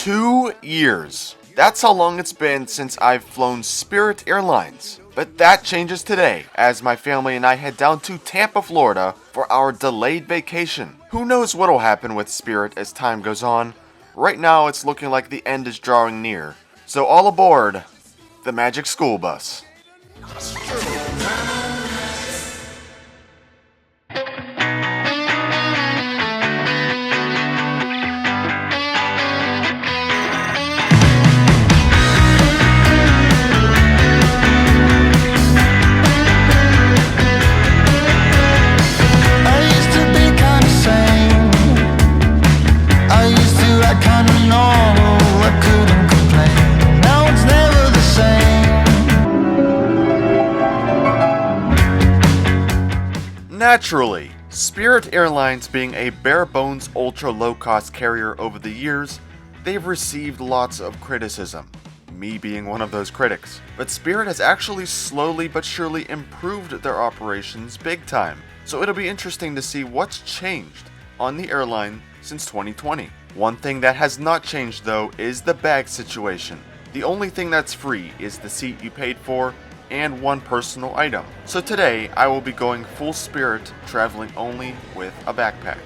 2 years. That's how long it's been since I've flown Spirit Airlines. But that changes today, as my family and I head down to Tampa, Florida for our delayed vacation. Who knows what'll happen with Spirit as time goes on? Right now, it's looking like the end is drawing near. So all aboard the Magic School Bus. Naturally, Spirit Airlines being a bare-bones ultra-low-cost carrier over the years, they've received lots of criticism, me being one of those critics. But Spirit has actually slowly but surely improved their operations big time, so it'll be interesting to see what's changed on the airline since 2020. One thing that has not changed though is the bag situation. The only thing that's free is the seat you paid for and one personal item. So today, I will be going full Spirit, traveling only with a backpack.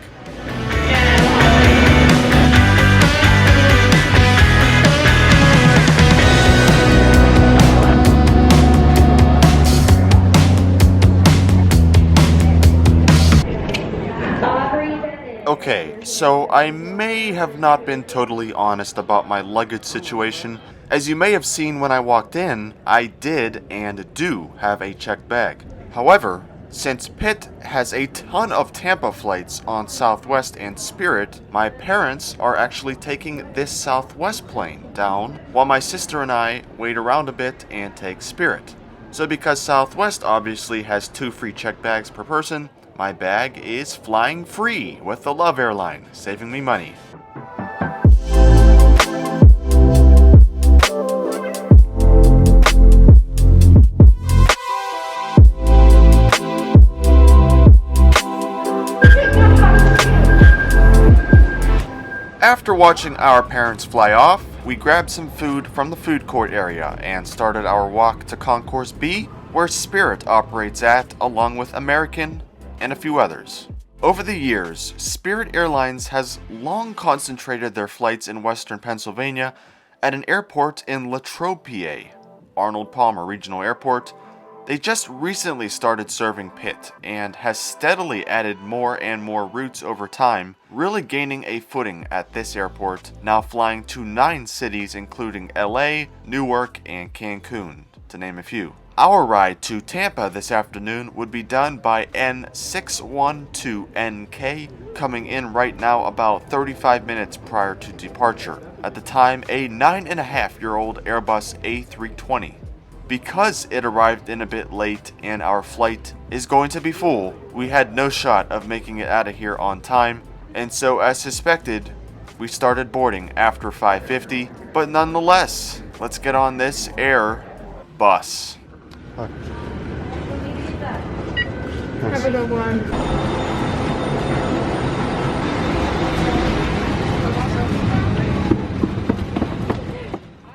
Okay, so I may have not been totally honest about my luggage situation. As you may have seen when I walked in, I did and do have a checked bag. However, since PIT has a ton of Tampa flights on Southwest and Spirit, my parents are actually taking this Southwest plane down while my sister and I wait around a bit and take Spirit. So because Southwest obviously has 2 free checked bags per person, my bag is flying free with the Love Airline, saving me money. After watching our parents fly off, we grabbed some food from the food court area and started our walk to Concourse B, where Spirit operates at, along with American and a few others. Over the years, Spirit Airlines has long concentrated their flights in western Pennsylvania at an airport in Latrobe, PA, Arnold Palmer Regional Airport. They just recently started serving PIT and has steadily added more and more routes over time, really gaining a footing at this airport, now flying to 9 cities including LA, Newark, and Cancun, to name a few. Our ride to Tampa this afternoon would be done by N612NK, coming in right now about 35 minutes prior to departure, at the time a 9.5-year-old Airbus A320. Because it arrived in a bit late and our flight is going to be full, we had no shot of making it out of here on time, and so as suspected, we started boarding after 5:50, but nonetheless, let's get on this Airbus. Have a good one.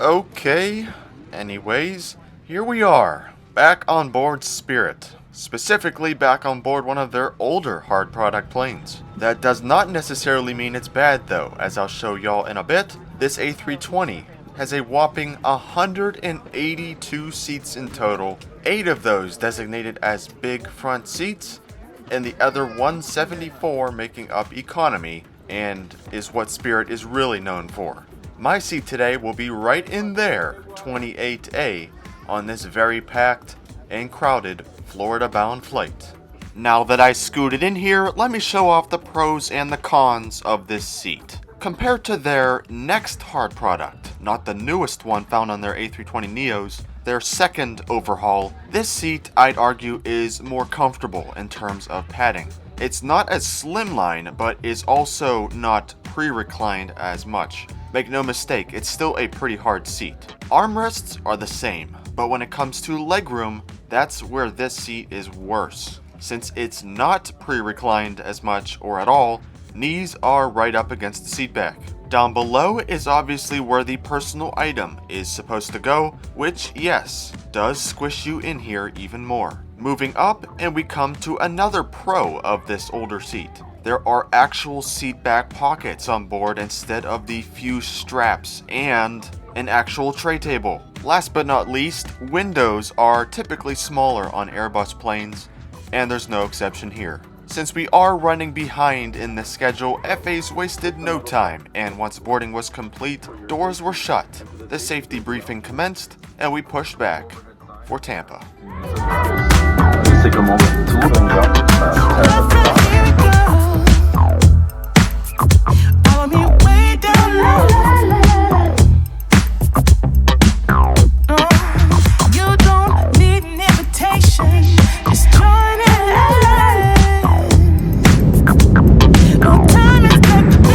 Okay, anyways, here we are, back on board Spirit. Specifically back on board one of their older hard product planes. That does not necessarily mean it's bad though, as I'll show y'all in a bit. This A320 has a whopping 182 seats in total, 8 of those designated as big front seats, and the other 174 making up economy, and is what Spirit is really known for. My seat today will be right in there, 28A, on this very packed and crowded Florida-bound flight. Now that I scooted in here, let me show off the pros and the cons of this seat. Compared to their next hard product, not the newest one found on their A320neos, their second overhaul, this seat, I'd argue, is more comfortable in terms of padding. It's not as slimline, but is also not pre-reclined as much. Make no mistake, it's still a pretty hard seat. Armrests are the same, but when it comes to legroom, that's where this seat is worse. Since it's not pre-reclined as much or at all, knees are right up against the seat back. Down below is obviously where the personal item is supposed to go, which, yes, does squish you in here even more. Moving up, and we come to another pro of this older seat. There are actual seat back pockets on board instead of the few straps, and an actual tray table. Last but not least, windows are typically smaller on Airbus planes, and there's no exception here. Since we are running behind in the schedule, FA's wasted no time, and once boarding was complete, doors were shut. The safety briefing commenced, and we pushed back for Tampa. Please take a moment to and drop You don't need an invitation, just join in. No time is like the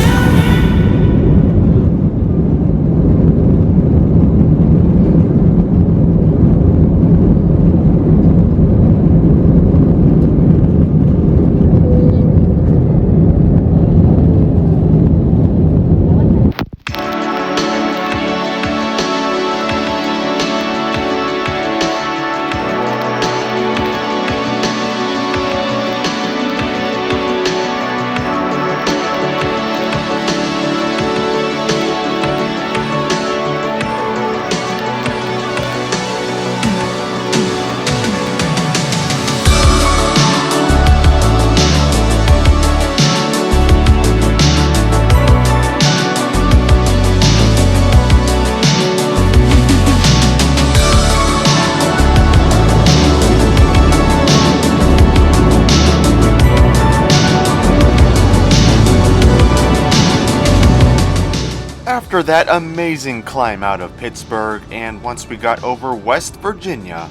After that amazing climb out of Pittsburgh, and once we got over West Virginia,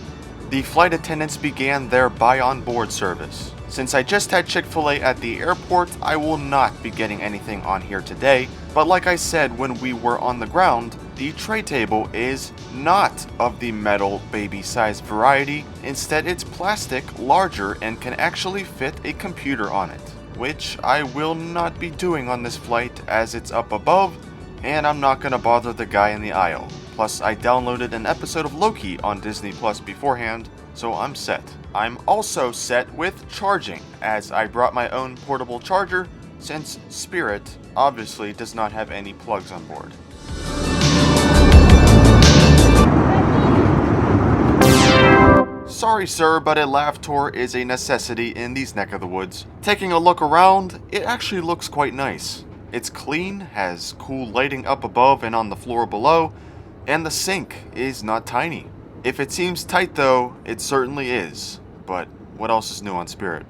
the flight attendants began their buy on board service. Since I just had Chick-fil-A at the airport, I will not be getting anything on here today, but like I said when we were on the ground, the tray table is not of the metal baby size variety. Instead, it's plastic, larger, and can actually fit a computer on it, which I will not be doing on this flight as it's up above, and I'm not gonna bother the guy in the aisle. Plus, I downloaded an episode of Loki on Disney Plus beforehand, so I'm set. I'm also set with charging, as I brought my own portable charger, since Spirit obviously does not have any plugs on board. Sorry sir, but a lav tour is a necessity in these neck of the woods. Taking a look around, it actually looks quite nice. It's clean, has cool lighting up above and on the floor below, and the sink is not tiny. If it seems tight though, it certainly is. But what else is new on Spirit?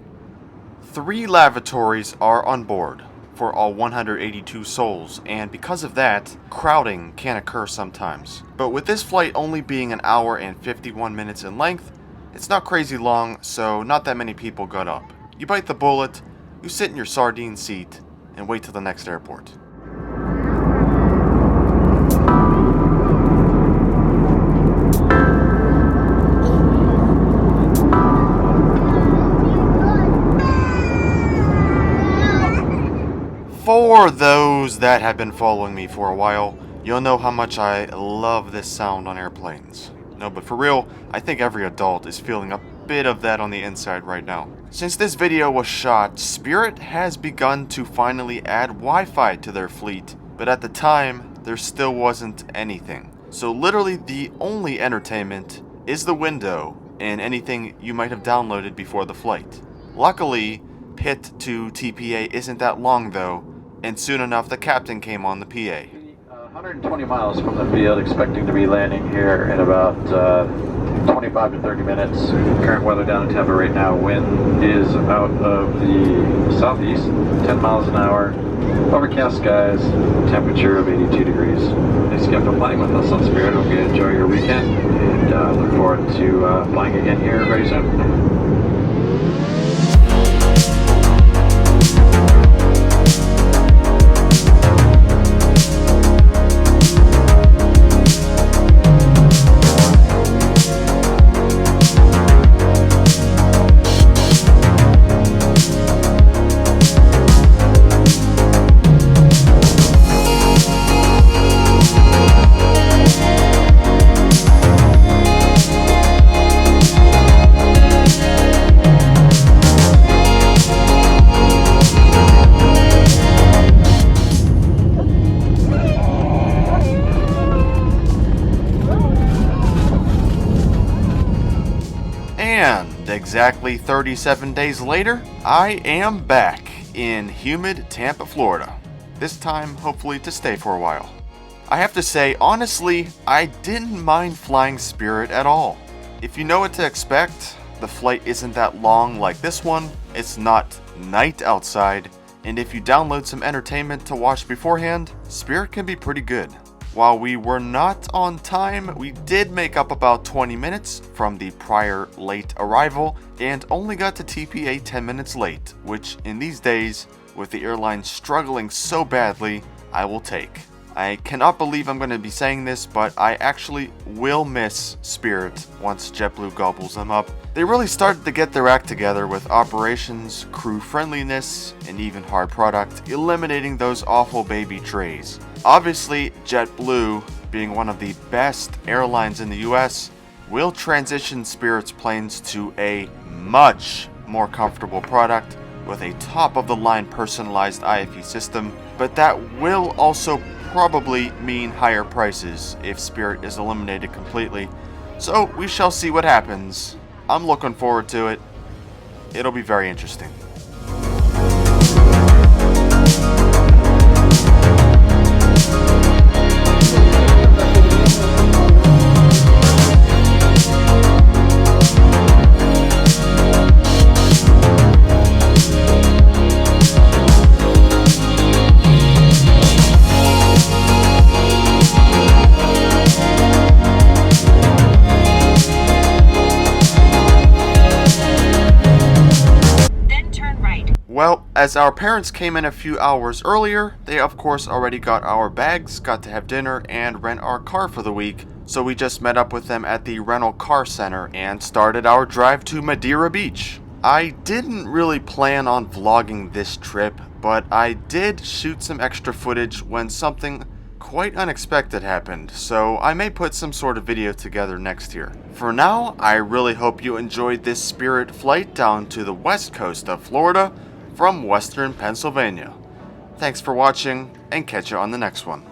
3 lavatories are on board for all 182 souls, and because of that, crowding can occur sometimes. But with this flight only being an hour and 51 minutes in length, it's not crazy long, so not that many people got up. You bite the bullet, you sit in your sardine seat, and wait till the next airport. For those that have been following me for a while, you'll know how much I love this sound on airplanes. No, but for real, I think every adult is feeling a bit of that on the inside right now. Since this video was shot, Spirit has begun to finally add Wi-Fi to their fleet, but at the time, there still wasn't anything. So literally the only entertainment is the window and anything you might have downloaded before the flight. Luckily, PIT-TPA isn't that long though, and soon enough the captain came on the PA. 120 miles from the field, expecting to be landing here in about 25 to 30 minutes. Current weather down in Tampa right now. Wind is out of the southeast, 10 miles an hour. Overcast skies, temperature of 82 degrees. Thanks again for flying with us on Spirit. Hope you enjoy your weekend, and look forward to flying again here very soon. Exactly 37 days later, I am back in humid Tampa, Florida. This time, hopefully to stay for a while. I have to say, honestly, I didn't mind flying Spirit at all. If you know what to expect, the flight isn't that long like this one, it's not night outside, and if you download some entertainment to watch beforehand, Spirit can be pretty good. While we were not on time, we did make up about 20 minutes from the prior late arrival and only got to TPA 10 minutes late, which in these days, with the airline struggling so badly, I will take. I cannot believe I'm going to be saying this, but I actually will miss Spirit once JetBlue gobbles them up. They really started to get their act together with operations, crew friendliness, and even hard product, eliminating those awful baby trays. Obviously, JetBlue, being one of the best airlines in the US, will transition Spirit's planes to a much more comfortable product with a top-of-the-line personalized IFE system, but that will also probably mean higher prices if Spirit is eliminated completely. So we shall see what happens. I'm looking forward to it. It'll be very interesting. Well, as our parents came in a few hours earlier, they of course already got our bags, got to have dinner, and rent our car for the week, so we just met up with them at the rental car center and started our drive to Madeira Beach. I didn't really plan on vlogging this trip, but I did shoot some extra footage when something quite unexpected happened, so I may put some sort of video together next year. For now, I really hope you enjoyed this Spirit flight down to the west coast of Florida from western Pennsylvania. Thanks for watching, and catch you on the next one.